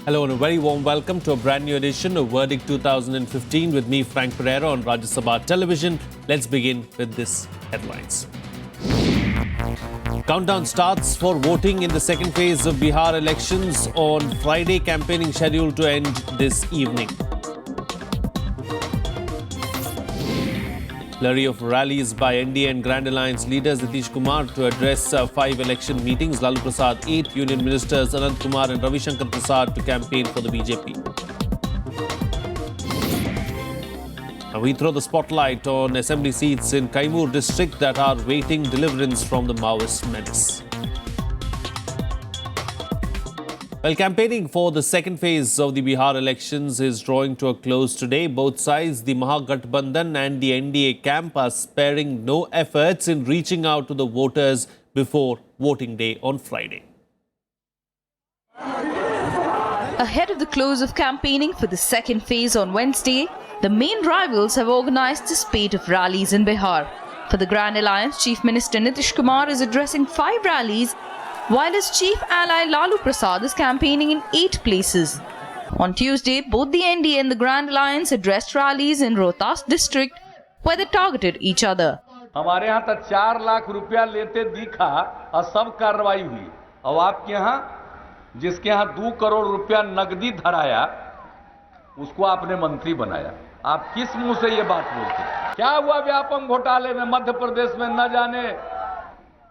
Hello and a very warm welcome to a brand new edition of Verdict 2015 with me, Frank Pereira, on Rajya Sabha Television. Let's begin with this headlines. Countdown starts for voting in the second phase of Bihar elections on Friday, campaigning scheduled to end this evening. Flurry of rallies by NDA and Grand Alliance leaders Nitish Kumar to address 5 election meetings. Lalu Prasad 8, Union Ministers Anant Kumar and Ravi Shankar Prasad to campaign for the BJP. Now we throw the spotlight on assembly seats in Kaimur district that are waiting deliverance from the Maoist menace. Well, campaigning for the second phase of the Bihar elections is drawing to a close today. Both sides, the Mahagathbandhan and the NDA camp, are sparing no efforts in reaching out to the voters before voting day on Friday. Ahead of the close of campaigning for the second phase on Wednesday, the main rivals have organized a spate of rallies in Bihar. For the Grand Alliance, Chief Minister Nitish Kumar is addressing 5 rallies, while his chief ally Lalu Prasad is campaigning in 8 places. On Tuesday, both the NDA and the Grand Alliance addressed rallies in Rohtas district, where they targeted each other. हमारे यहाँ तक 4 लाख रुपया लेते दिखा और सब कार्रवाई हुई, और आपके यहाँ जिसके यहाँ 2 करोड़ रुपया नकदी धराया उसको आपने मंत्री बनाया। आप किस मुंह से ये बात बोलते हैं? क्या हुआ व्यापम घोटाले में मध्य प्रदेश में न जाने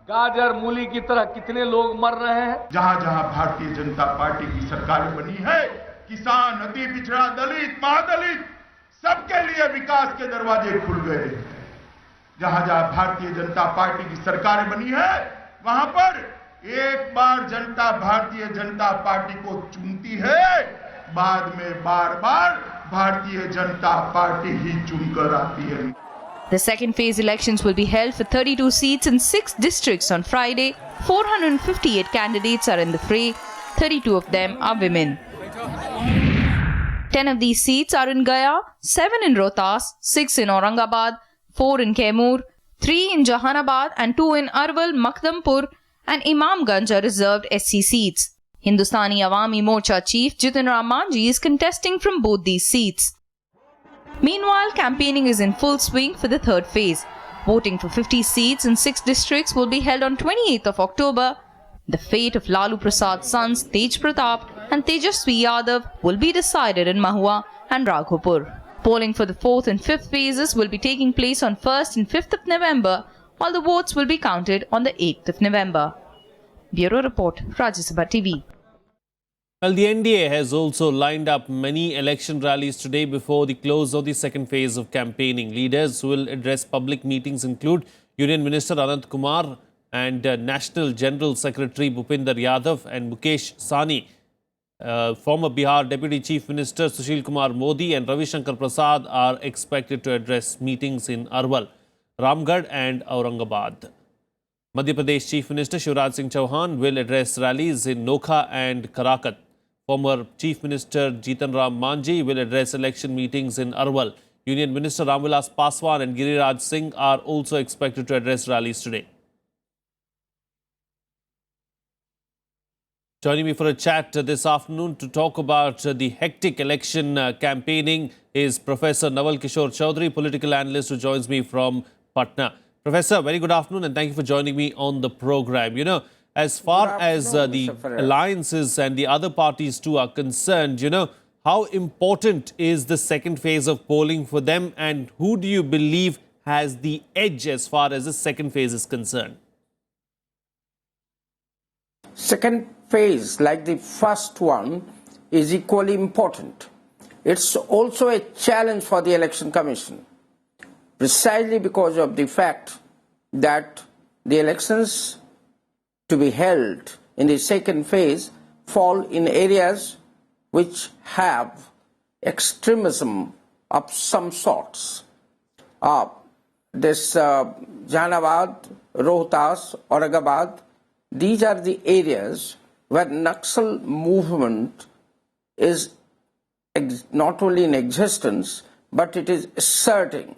गाजर मूली की तरह कितने लोग मर रहे हैं। जहां जहां भारतीय जनता पार्टी की सरकार बनी है, किसान, अति पिछड़ा, दलित, महादलित, सबके लिए विकास के दरवाजे खुल गए। जहां जहां भारतीय जनता पार्टी की सरकार बनी है, वहां पर एक बार जनता भारतीय जनता पार्टी को चुनती है, बाद में बार बार भारतीय जनता पार्टी ही चुनकर आती है। The second phase elections will be held for 32 seats in 6 districts on Friday. 458 candidates are in the fray. 32 of them are women. 10 of these seats are in Gaya, 7 in Rohtas, 6 in Aurangabad, 4 in Kaimur, 3 in Jahanabad and 2 in Arwal, Makdampur and Imamganj are reserved SC seats. Hindustani Awami Morcha chief Jitin Ram Manjhi is contesting from both these seats. Meanwhile, campaigning is in full swing for the third phase. Voting for 50 seats in 6 districts will be held on 28th of October. The fate of Lalu Prasad's sons Tej Pratap and Tejaswi Yadav will be decided in Mahua and Raghopur. Polling for the 4th and 5th phases will be taking place on 1st and 5th of November, while the votes will be counted on the 8th of November. Bureau Report, Rajya Sabha TV. Well, the NDA has also lined up many election rallies today before the close of the second phase of campaigning. Leaders who will address public meetings include Union Minister Anant Kumar and National General Secretary Bhupinder Yadav and Mukesh Sahni. Former Bihar Deputy Chief Minister Sushil Kumar Modi and Ravi Shankar Prasad are expected to address meetings in Arwal, Ramgarh and Aurangabad. Madhya Pradesh Chief Minister Shivraj Singh Chauhan will address rallies in Nokha and Karakat. Former Chief Minister Jitan Ram Manjhi will address election meetings in Arwal. Union Minister Ramvilas Paswan and Giriraj Singh are also expected to address rallies today. Joining me for a chat this afternoon to talk about the hectic election campaigning is Professor Naval Kishore Chaudhary, political analyst who joins me from Patna. Professor, very good afternoon and thank you for joining me on the program. You know, as far as the alliances and the other parties too are concerned, you know, how important is the second phase of polling for them and who do you believe has the edge as far as the second phase is concerned? Second phase, like the first one, is equally important. It's also a challenge for the Election Commission, precisely because of the fact that the elections to be held in the second phase fall in areas which have extremism of some sorts. Jahanabad, Rohtas, Aurangabad, these are the areas where Naxal movement is not only in existence, but it is asserting.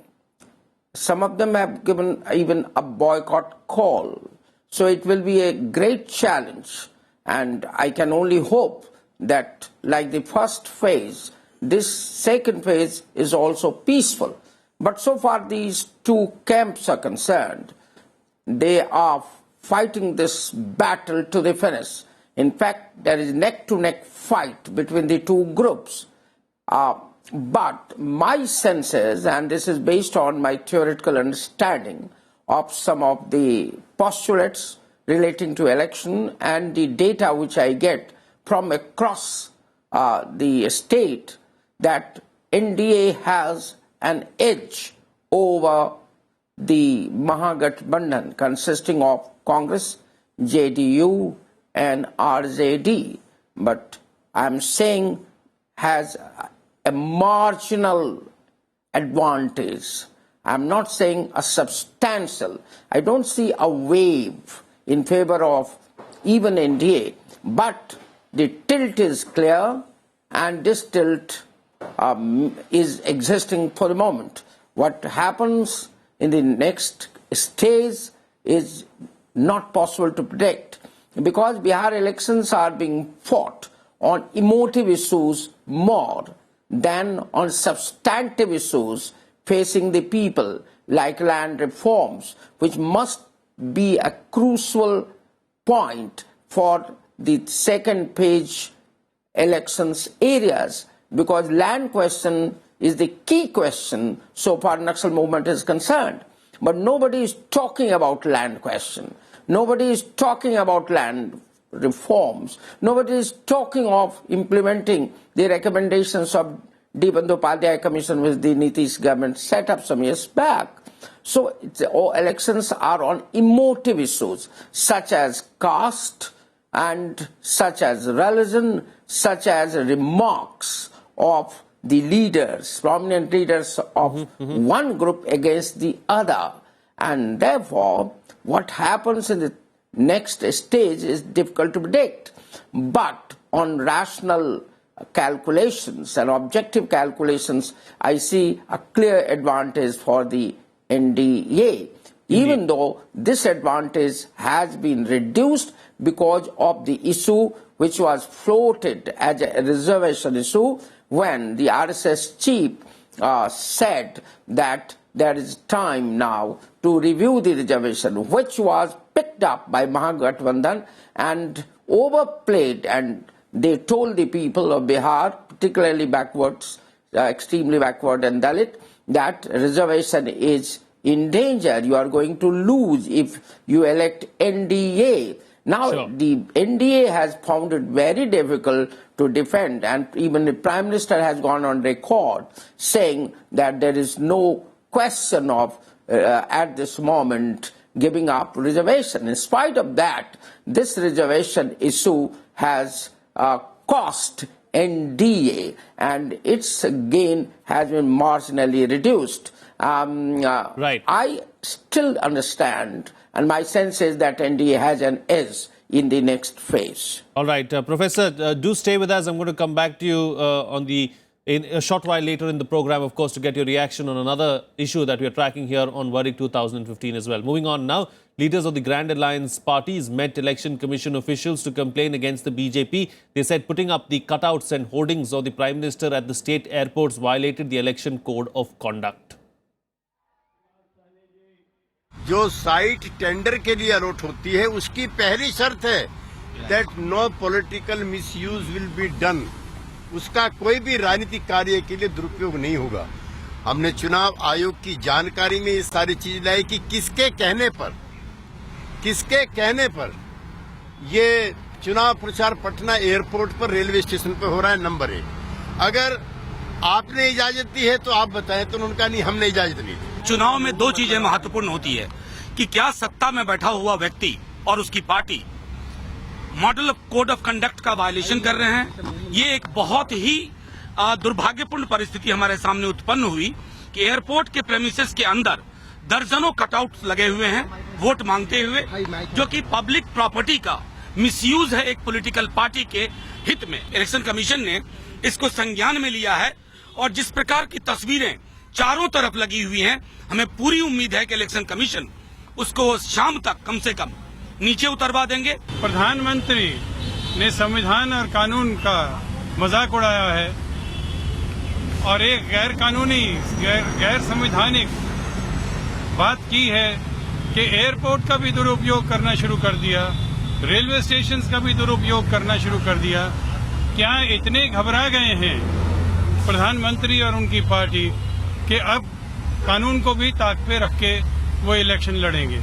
Some of them have given even a boycott call. So it will be a great challenge, and I can only hope that, like the first phase, this second phase is also peaceful. But so far these two camps are concerned, they are fighting this battle to the finish. In fact, there is neck-to-neck fight between the two groups. But my sense is, and this is based on my theoretical understanding of some of the postulates relating to election and the data which I get from across the state, that NDA has an edge over the Mahagathbandhan consisting of Congress, JDU and RJD. But I'm saying has a marginal advantage. I'm not saying a substantial. I don't see a wave in favor of even NDA, but the tilt is clear, and this tilt is existing for the moment. What happens in the next stage is not possible to predict, because Bihar elections are being fought on emotive issues more than on substantive issues facing the people, like land reforms, which must be a crucial point for the second page elections areas, because land question is the key question so far Naxal movement is concerned. But nobody is talking about land question. Nobody is talking about land reforms. Nobody is talking of implementing the recommendations of D. Bandyopadhyay Commission, which the Nitish government set up some years back. So elections are on emotive issues such as caste and such as religion, such as remarks of the leaders, prominent leaders of one group against the other. And therefore, what happens in the next stage is difficult to predict. But on rational calculations and objective calculations, I see a clear advantage for the NDA, even though this advantage has been reduced because of the issue which was floated as a reservation issue when the RSS chief said that there is time now to review the reservation, which was picked up by Mahagathbandhan and overplayed, and they told the people of Bihar, particularly backwards, extremely backward and Dalit, that reservation is in danger. You are going to lose if you elect NDA. Now, Sure. The NDA has found it very difficult to defend, and even the Prime Minister has gone on record saying that there is no question of, at this moment, giving up reservation. In spite of that, this reservation issue has cost NDA, and its gain has been marginally reduced. Right. I still understand, and my sense is that NDA has an edge in the next phase. All right, Professor, do stay with us. I'm going to come back to you in a short while later in the program, of course, to get your reaction on another issue that we are tracking here on Verdict 2015 as well. Moving on now, leaders of the Grand Alliance parties met Election Commission officials to complain against the BJP. They said putting up the cutouts and hoardings of the Prime Minister at the state airports violated the election code of conduct. जो site tender के लिए allot होती है उसकी पहली शर्त है that no political misuse will be done, उसका कोई भी राजनीतिक कार्य के लिए दुरुपयोग नहीं होगा। हमने चुनाव आयोग की जानकारी में ये सारी चीज लाई कि किसके कहने पर ये चुनाव प्रचार पटना एयरपोर्ट पर रेलवे स्टेशन पर हो रहा है। नंबर 1, अगर आपने इजाजत दी है तो आप बताएं, तो उनका नहीं, हमने इजाजत नहीं दी। चुनाव में 2 चीजें महत्वपूर्ण होती है कि क्या सत्ता में बैठा हुआ व्यक्ति और उसकी party model code of conduct का वायलेशन कर रहे हैं। ये एक बहुत ही दुर्भाग्यपूर्ण परिस्थिति हमारे सामने उत्पन्न हुई कि एयरपोर्ट के प्रेमिसेस के अंदर दर्जनों कटआउट लगे हुए हैं वोट मांगते हुए, जो कि पब्लिक प्रॉपर्टी का मिसयूज है एक पॉलिटिकल पार्टी के हित में। इलेक्शन कमीशन ने इसको संज्ञान में लिया है और जिस प्रकार की तस्वीरें चारों तरफ लगी हुई हैं, हमें पूरी उम्मीद है कि इलेक्शन कमीशन उसको शाम तक कम से कम नीचे उतरवा देंगे। प्रधानमंत्री ने संविधान और कानून का मजाक उड़ाया है और एक गैर कानूनी गैर संवैधानिक बात की है कि एयरपोर्ट का भी दुरुपयोग करना शुरू कर दिया, रेलवे स्टेशन का भी दुरुपयोग करना शुरू कर दिया। क्या इतने घबरा गए हैं प्रधानमंत्री और उनकी पार्टी कि अब कानून को भी ताक पे रख के वो इलेक्शन लड़ेंगे?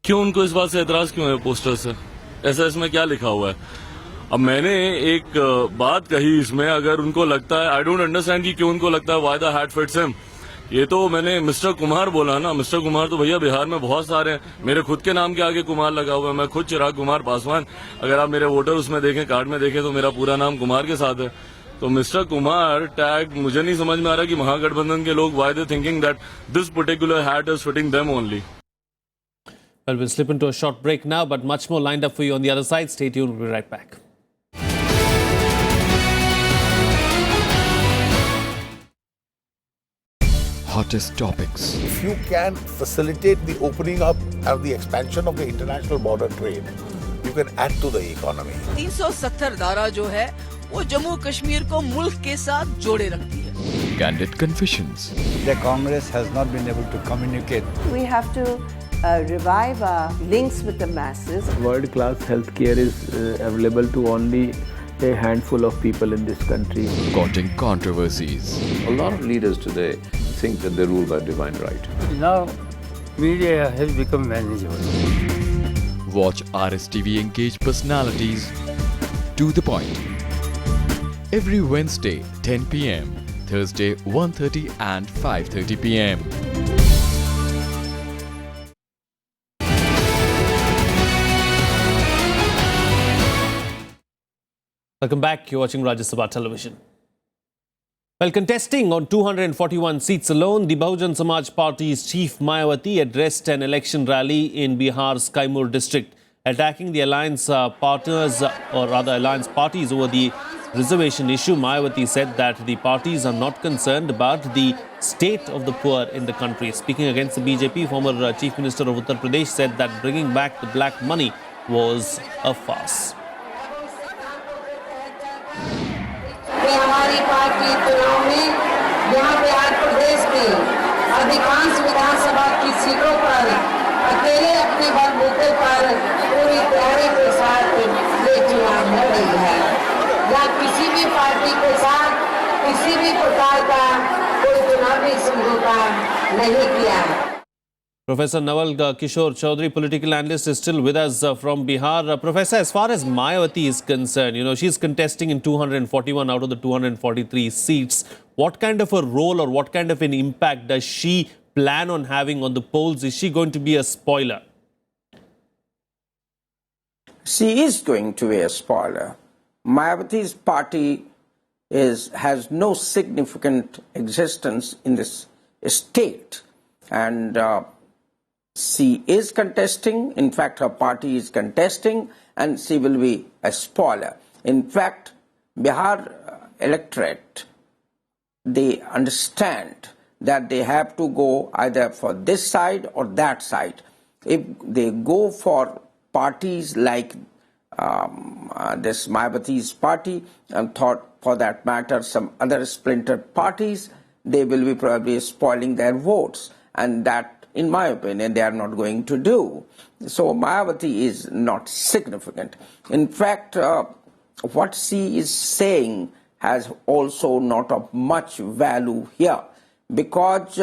क्यों उनको इस बात से एतराज क्यों है पोस्टर से? ऐसा इसमें क्या लिखा हुआ है? अब मैंने एक बात कही इसमें, अगर उनको लगता है, आई डोंट अंडरस्टैंड कि क्यों उनको लगता है why the hat fits him. ये तो मैंने मिस्टर कुमार बोला ना, मिस्टर कुमार तो भैया बिहार में बहुत सारे हैं, मेरे खुद के नाम के आगे कुमार लगा हुआ है। मैं खुद चिराग कुमार पासवान, अगर आप मेरे वोटर उसमें देखें, कार्ड में देखें तो मेरा पूरा नाम कुमार के साथ है। तो मिस्टर कुमार टैग मुझे नहीं समझ में आ रहा कि महागठबंधन के लोग why they thinking that this particular hat is fitting them only. Well, we'll slip into a short break now, but much more lined up for you on the other side. Stay tuned, we'll be right back. Hottest topics. If you can facilitate the opening up and the expansion of the international border trade, you can add to the economy. 370 धारा जो है वो जम्मू कश्मीर को मुल्क के साथ जोड़े रखती है। Candid confessions. The Congress has not been able to communicate. We have to revive our links with the masses. World-class healthcare is available to only a handful of people in this country. Courting controversies. A lot of leaders today think that they rule by divine right. Now, media has become manageable. Watch RSTV engage personalities to the point. Every Wednesday, 10 p.m., Thursday, 1:30 and 5:30 p.m. Welcome back. You're watching Rajya Sabha Television. Well, contesting on 241 seats alone, the Bahujan Samaj Party's chief Mayawati addressed an election rally in Bihar's Kaimur district, attacking the alliance partners, or rather alliance parties, over the reservation issue. Mayawati said that the parties are not concerned about the state of the poor in the country. Speaking against the BJP, former Chief Minister of Uttar Pradesh said that bringing back the black money was a farce. हमारी party चुनाव में यहाँ बिहार प्रदेश की अधिकांश विधानसभा की सीटों पर अकेले अपने बलबूते पर पूरी तैयारी के साथ ये चुनाव लड़ रही है। या किसी भी पार्टी के साथ किसी भी प्रकार का कोई चुनावी समझौता नहीं किया है। Professor Nawal Kishore Chaudhary, political analyst, is still with us from Bihar. Professor, as far as Mayawati is concerned, she's contesting in 241 out of the 243 seats. What kind of a role or what kind of an impact does she plan on having on the polls? Is she going to be a spoiler? She is going to be a spoiler. Mayawati's party has no significant existence in this state, and she is contesting. In fact, her party is contesting, and she will be a spoiler. In fact, Bihar electorate, they understand that they have to go either for this side or that side. If they go for parties like this Mayawati's party, and for that matter some other splintered parties, they will be probably spoiling their votes, and that, in my opinion, they are not going to do. So Mayawati is not significant. In fact, what she is saying has also not of much value here, because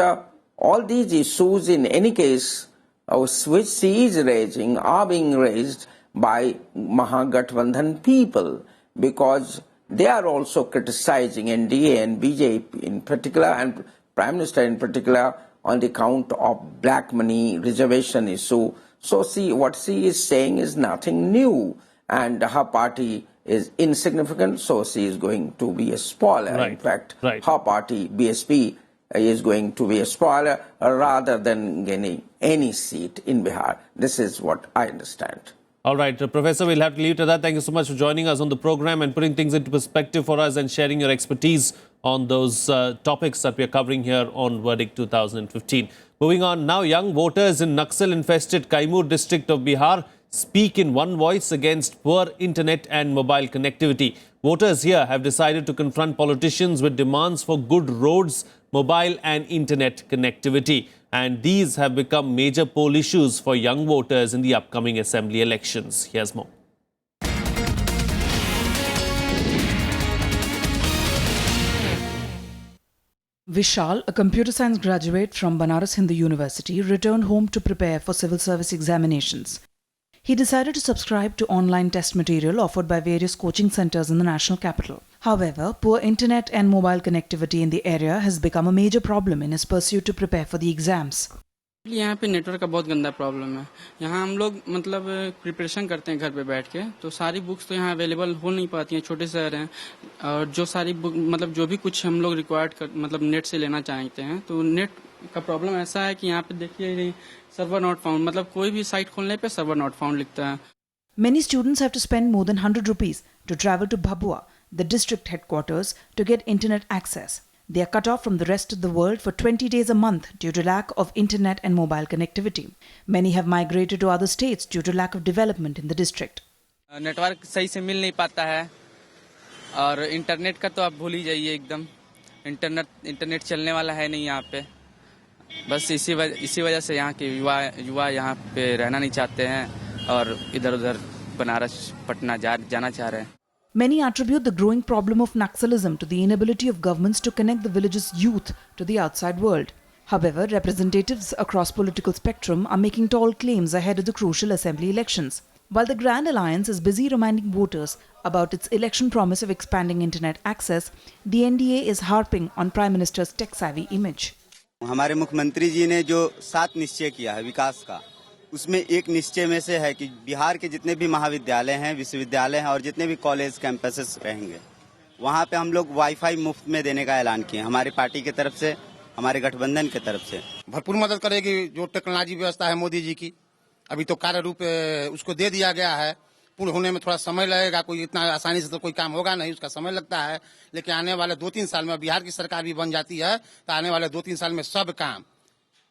all these issues, in any case, which she is raising, are being raised by Mahagathbandhan people, because they are also criticizing NDA and BJP in particular, and Prime Minister in particular, on the count of black money reservation issue. So what she is saying is nothing new, and her party is insignificant, so she is going to be a spoiler. Right. In fact, Right. her party, BSP, is going to be a spoiler rather than gaining any seat in Bihar. This is what I understand. All right, Professor, we'll have to leave it at that. Thank you so much for joining us on the program and putting things into perspective for us and sharing your expertise on those topics that we are covering here on Verdict 2015. Moving on now, young voters in Naxal-infested Kaimur district of Bihar speak in one voice against poor internet and mobile connectivity. Voters here have decided to confront politicians with demands for good roads, mobile and internet connectivity. And these have become major poll issues for young voters in the upcoming assembly elections. Here's more. Vishal, a computer science graduate from Banaras Hindu University, returned home to prepare for civil service examinations. He decided to subscribe to online test material offered by various coaching centers in the national capital. However, poor internet and mobile connectivity in the area has become a major problem in his pursuit to prepare for the exams. यहाँ पे network का बहुत गंदा problem है। यहाँ हम लोग मतलब प्रिपरेशन करते हैं घर पे बैठ के, तो सारी बुक्स तो यहाँ अवेलेबल हो नहीं पाती हैं, छोटे शहर हैं, और जो सारी बुक मतलब जो भी कुछ हम लोग रिक्वायर्ड मतलब नेट से लेना चाहते हैं, तो नेट का प्रॉब्लम ऐसा है कि यहाँ पे देखिए सर्वर नॉट फाउंड, मतलब कोई भी साइट खोलने पे सर्वर नॉट फाउंड लिखता है। Many students have to spend more than 100 rupees to travel to Bhabua, the district headquarters, to get internet access. They are cut off from the rest of the world for 20 days a month due to lack of internet and mobile connectivity. Many have migrated to other states due to lack of development in the district. Network सही से मिल नहीं पाता है, और internet का तो आप भूल ही जाइए एकदम। इंटरनेट चलने वाला है नहीं यहाँ पे। बस इसी वजह से यहाँ के युवा यहाँ पे रहना नहीं चाहते हैं और इधर-उधर बनारस पटना जाना चाह रहे हैं। Many attribute the growing problem of Naxalism to the inability of governments to connect the village's youth to the outside world. However, representatives across political spectrum are making tall claims ahead of the crucial assembly elections. While the Grand Alliance is busy reminding voters about its election promise of expanding internet access, the NDA is harping on Prime Minister's tech-savvy image. हमारे मुख्यमंत्री जी ने जो 7 निश्चय किया है विकास का, उसमें एक निश्चय में से है कि बिहार के जितने भी महाविद्यालय हैं, विश्वविद्यालय हैं और जितने भी कॉलेज कैंपसेस रहेंगे, वहाँ पे हम लोग वाईफाई मुफ्त में देने का ऐलान किए हमारी पार्टी की तरफ से, हमारे गठबंधन की तरफ से। भरपूर मदद करेगी जो टेक्नोलॉजी व्यवस्था है मोदी जी की, अभी तो कार्य रूप उसको दे दिया गया है, पूर्ण होने में थोड़ा समय लगेगा, कोई इतना आसानी से तो कोई काम होगा नहीं, उसका समय लगता है, लेकिन आने वाले 2-3 साल में बिहार की सरकार भी बन जाती है तो आने वाले 2-3 साल में सब काम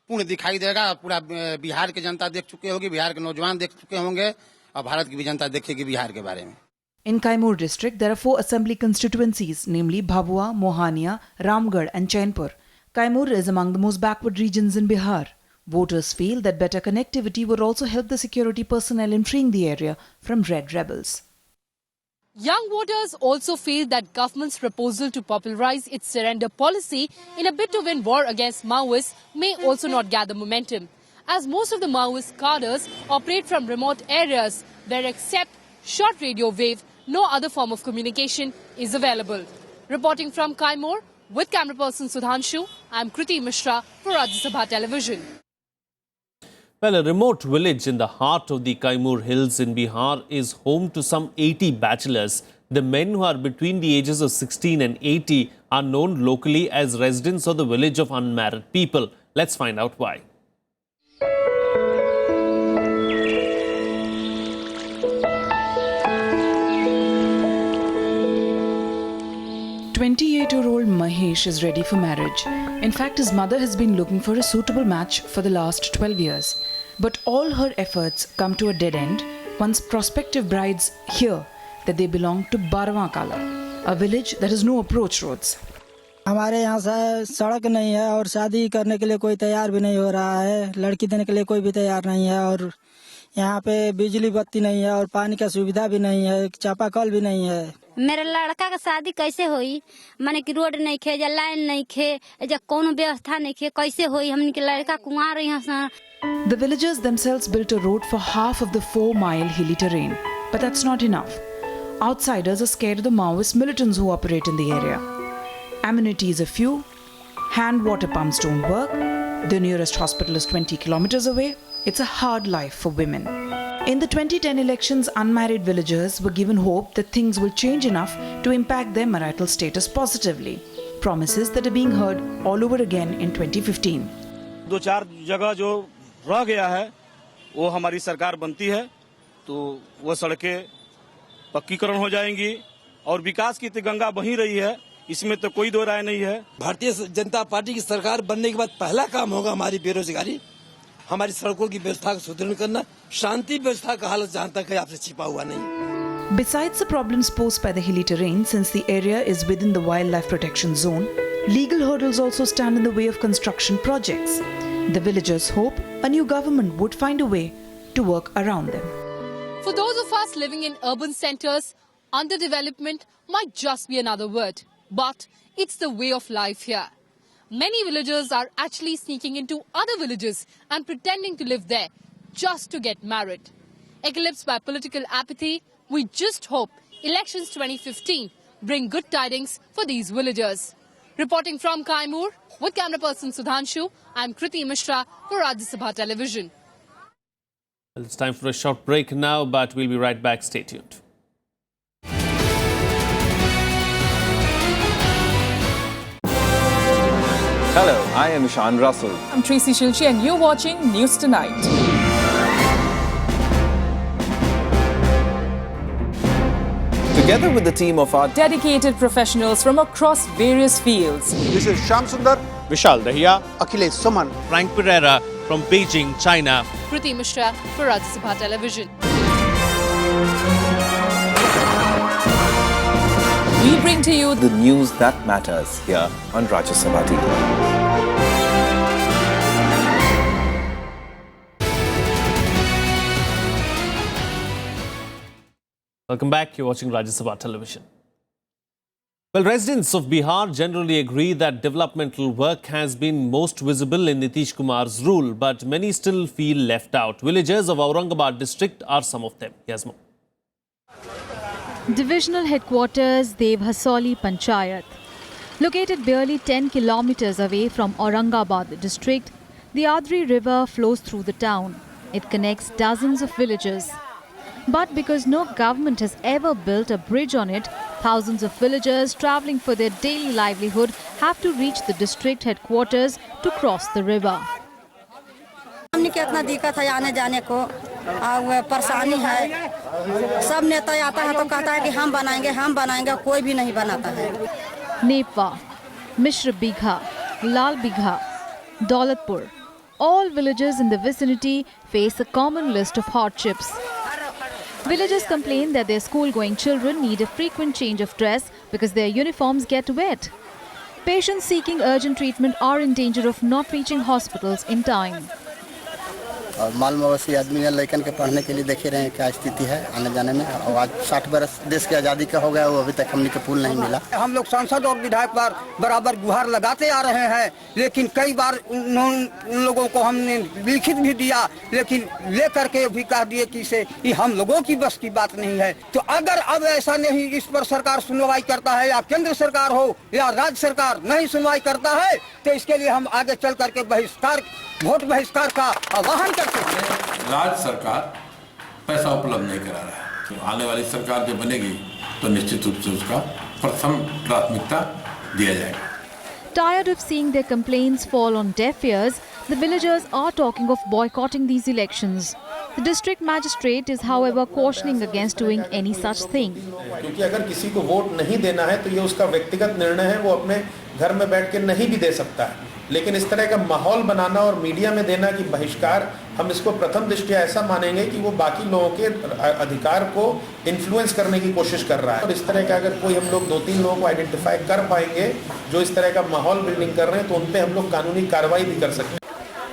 पूर्ण दिखाई देगा। पूरा बिहार की जनता देख चुके होगी, बिहार के नौजवान देख चुके होंगे और भारत की भी जनता देखेगी बिहार के बारे में। In Kaimur district, there are 4 assembly constituencies, namely Bhabua, Mohania, Ramgarh and Chainpur. Kaimur is among the most backward regions in Bihar. Voters feel that better connectivity would also help the security personnel in freeing the area from red rebels. Young voters also feel that government's proposal to popularize its surrender policy in a bid to win war against Maoists may also not gather momentum, as most of the Maoist cadres operate from remote areas where except short radio wave, no other form of communication is available. Reporting from Kaimur, with camera person Sudhanshu, I'm Kriti Mishra for Rajya Sabha Television. Well, a remote village in the heart of the Kaimur Hills in Bihar is home to some 80 bachelors. The men, who are between the ages of 16 and 80, are known locally as residents of the village of unmarried people. Let's find out why. "28-year-old Mahesh is ready for marriage. In fact, his mother has been looking for a suitable match for the last 12 years. But all her efforts come to a dead end once prospective brides hear that they belong to Barwankala, a village that has no approach roads. हमारे यहाँ सड़क नहीं है और शादी करने के लिए कोई तैयार भी नहीं हो रहा है, लड़की देने के लिए कोई भी तैयार नहीं है, और यहाँ पे बिजली बत्ती नहीं है और पानी का सुविधा भी नहीं है, चापाकल भी नहीं है। मेरा लड़का का शादी कैसे होई, माने कि रोड नहीं खे, लाइन नहीं खे, कोनो व्यवस्था नहीं खे, कैसे होई, हमने के लड़का कुंवार यहाँ। The villagers themselves built a road for half of the 4-mile hilly terrain, but that's not enough. Outsiders are scared of the Maoist militants who operate in the area. Amenities are few, hand water pumps don't work, the nearest hospital is 20 kilometers away. It's a hard life for women. In the 2010 elections, unmarried villagers were given hope that things will change enough to impact their marital status positively. Promises that are being heard all over again in 2015. 2-4 जगह जो रह गया है वो हमारी सरकार बनती है तो वो सड़कें पक्कीकरण हो जाएंगी और विकास की तो गंगा बही रही है, इसमें तो कोई दो राय नहीं है। भारतीय जनता पार्टी की सरकार बनने के बाद पहला काम होगा हमारी बेरोजगारी हमारी सड़कों की व्यवस्था को सुदृढ़ करना, शांति व्यवस्था का हालत जहाँ तक है आपसे छिपा हुआ नहीं। Besides the problems posed by the hilly terrain, since the area is within the wildlife protection zone, legal hurdles also stand in the way of construction projects. The villagers hope a new government would find a way to work around them. For those of us living in urban centres, underdevelopment might just be another word. But it's the way of life here. Many villagers are actually sneaking into other villages and pretending to live there just to get married. Eclipsed by political apathy, we just hope elections 2015 bring good tidings for these villagers. Reporting from Kaimur, with camera person Sudhanshu, I'm Kriti Mishra for Rajya Sabha Television. Well, it's time for a short break now, but we'll be right back. Stay tuned. Hello, I am Ishan Russell. I'm Tracy Shilchi and you're watching News Tonight. Together with the team of our Dedicated professionals from across various fields. This is Shyam Sundar, Vishal Dahiya, Akhilesh Suman, Frank Pereira from Beijing, China. Kriti Mishra for Rajya Sabha Television. We bring to you the news that matters here on Rajya Sabha TV. Welcome back. You're watching Rajya Sabha Television. Well, residents of Bihar generally agree that developmental work has been most visible in Nitish Kumar's rule, but many still feel left out. Villagers of Aurangabad district are some of them. Here's more. Divisional headquarters Dev Hasoli Panchayat. Located barely 10 kilometers away from Aurangabad district, the Adri River flows through the town. It connects dozens of villages. But because no government has ever built a bridge on it, thousands of villagers travelling for their daily livelihood have to reach the district headquarters to cross the river. हमने कितना दिक्कत है आने जाने को, परेशानी है। सब नेता आता है तो कहता है कि हम बनाएंगे, कोई भी नहीं बनाता है। Nepwa, Mishra Bigha, Lal Bigha, Daulatpur, all villages in the vicinity face a common list of hardships. Villagers complain that their school-going children need a frequent change of dress because their uniforms get wet. Patients seeking urgent treatment are in danger of not reaching hospitals in time. और माल मवेशी आदमी है लड़कन के पढ़ने के लिए देखे रहे हैं क्या स्थिति है आने जाने में, और आज 60 बरस देश की आज़ादी का हो गया, वो अभी तक हमने के पुल नहीं मिला। हम लोग सांसद और विधायक पर बराबर गुहार लगाते आ रहे हैं, लेकिन कई बार उन लोगों को हमने लिखित भी दिया, लेकिन ले करके भी कह दिए कि इसे ये हम लोगों की बस की बात नहीं है। तो अगर अब ऐसा नहीं इस पर सरकार सुनवाई करता है, या केंद्र सरकार हो या राज्य सरकार नहीं सुनवाई करता है, तो इसके लिए हम आगे चल करके वोट बहिष्कार का आह्वान करते हैं। राज्य सरकार पैसा उपलब्ध नहीं करा रहा है, तो आने वाली सरकार जब बनेगी तो निश्चित रूप से उसका प्रथम प्राथमिकता दिया जाएगा। Tired of seeing their complaints fall on deaf ears, the villagers are talking of boycotting these elections. The district magistrate is, however, cautioning against doing any such thing. क्योंकि अगर किसी को वोट नहीं देना है तो ये उसका व्यक्तिगत निर्णय है, वो अपने घर में बैठ के नहीं भी दे सकता है, लेकिन इस तरह का माहौल बनाना और मीडिया में देना कि बहिष्कार, हम इसको प्रथम दृष्टया ऐसा मानेंगे कि वो बाकी लोगों के अधिकार को इन्फ्लुएंस करने की कोशिश कर रहा है। और इस तरह का अगर कोई हम लोग 2-3 लोगों को आइडेंटिफाई कर पाएंगे जो इस तरह का माहौल बिल्डिंग कर रहे हैं, तो उन पे हम लोग कानूनी कार्रवाई भी कर सकते हैं।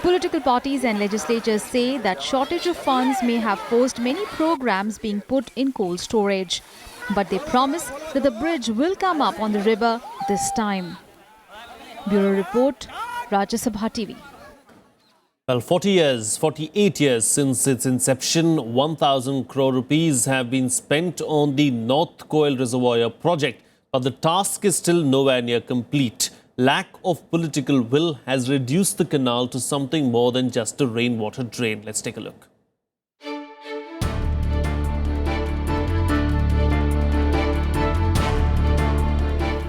Political parties and legislatures say that shortage of funds may have forced many programs being put in cold storage. But they promise that the bridge will come up on the river this time. Bureau Report, Rajya Sabha TV. Well, 48 years since its inception, 1,000 crore rupees have been spent on the North Koel Reservoir project, but the task is still nowhere near complete. Lack of political will has reduced the canal to something more than just a rainwater drain. Let's take a look.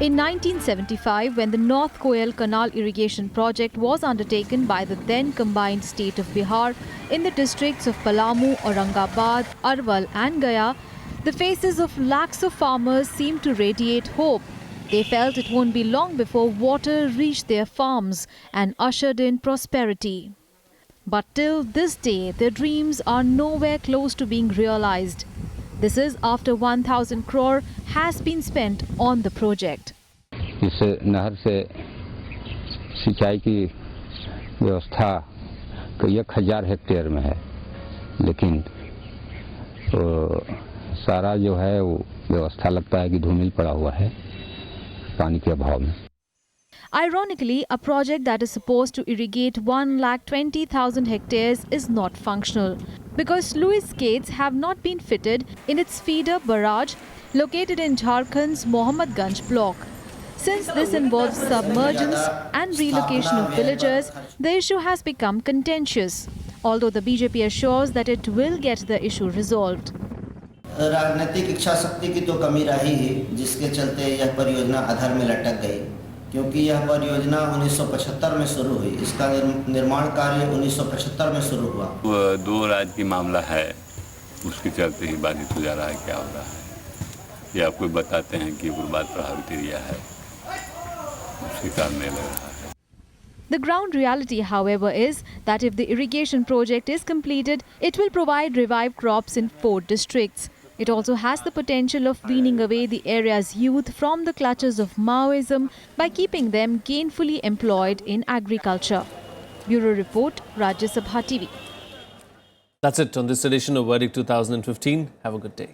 In 1975, when the North Koel Canal irrigation project was undertaken by the then combined state of Bihar in the districts of Palamu, Aurangabad, Arwal and Gaya, the faces of lakhs of farmers seemed to radiate hope. They felt it won't be long before water reached their farms and ushered in prosperity. But till this day, their dreams are nowhere close to being realized. This is after 1,000 crore has been spent on the project. इस नहर से सिंचाई की व्यवस्था कई 1000 hectare में है, लेकिन सारा जो है वो व्यवस्था लगता है कि धूमिल पड़ा हुआ है पानी के अभाव में. Ironically, a project that is supposed to irrigate 1,20,000 hectares is not functional because sluice gates have not been fitted in its feeder barrage located in Jharkhand's Mohammadganj block. Since this involves submergence and relocation of villagers, the issue has become contentious, although the BJP assures that it will get the issue resolved. राजनीतिक इच्छा शक्ति की तो कमी रही, जिसके चलते यह परियोजना अधर में लटक गई, क्योंकि यह परियोजना 1975 में शुरू हुई. इसका निर्माण कार्य 1975 में शुरू हुआ. दो राज्य की मामला है, उसके चलते ही बाधित हो जा रहा है. क्या हो रहा है ये आपको बताते हैं कि उग्रवाद प्रभावित एरिया है, उसके कारण नहीं लग रहा है. The ground reality, however, is that if the irrigation project is completed, it will provide revived crops in 4 districts. It also has the potential of weaning away the area's youth from the clutches of Maoism by keeping them gainfully employed in agriculture. Bureau Report, Rajya Sabha TV. That's it on this edition of Verdict 2015. Have a good day.